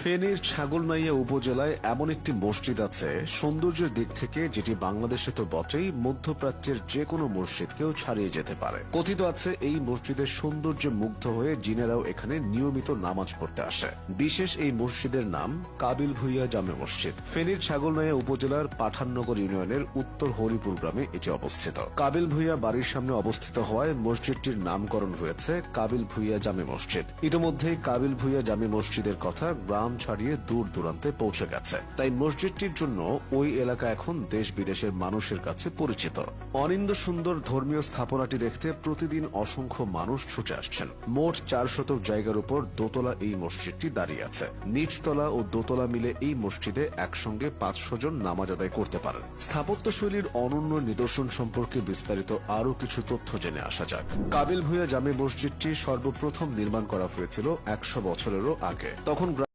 ফেনীর ছাগলনাইয়া উপজেলায় এমন একটি মসজিদ আছে সৌন্দর্যের দিক থেকে যেটি বাংলাদেশে তো বটেই, মধ্যপ্রাচ্যের যে কোনো মসজিদকেও ছাড়িয়ে যেতে পারে। কথিত আছে এই মসজিদের সৌন্দর্যে মুগ্ধ হয়ে জিনেরাও এখানে নিয়মিত নামাজ পড়তে আসে। বিশেষ এই মসজিদের নাম কাবিল ভুইয়া জামে মসজিদ। ফেনীর ছাগলনাইয়া উপজেলার পাঠাননগর ইউনিয়নের উত্তর হরিপুর গ্রামে এটি অবস্থিত। কাবিল ভুইয়া বাড়ির সামনে অবস্থিত হওয়ায় মসজিদটির নামকরণ হয়েছে কাবিল ভুইয়া জামে মসজিদ। ইতিমধ্যেই কাবিল ভুইয়া জামে মসজিদের কথা গ্রাম ছাড়িয়ে দূর দূরান্তে পৌঁছে গেছে। তাই মসজিদটির জন্য ওই এলাকা এখন দেশ বিদেশের মানুষের কাছে পরিচিত। অনিন্দ্য সুন্দর ধর্মীয় স্থাপনাটি দেখতে প্রতিদিন অসংখ্য মানুষ ছুটে আসছেন। মোট 4 শতক জায়গার উপর দোতলা এই মসজিদটি দাঁড়িয়ে আছে। নিচতলা ও দোতলা মিলে এই মসজিদে একসঙ্গে 500 জন নামাজ আদায় করতে পারেন। স্থাপত্যশৈলীর অনন্য নিদর্শন সম্পর্কে বিস্তারিত আরও কিছু তথ্য জেনে আসা যাক। কাবিল ভুইয়া জামে মসজিদটি সর্বপ্রথম নির্মাণ করা হয়েছিল 100 বছরেরও আগে। তখন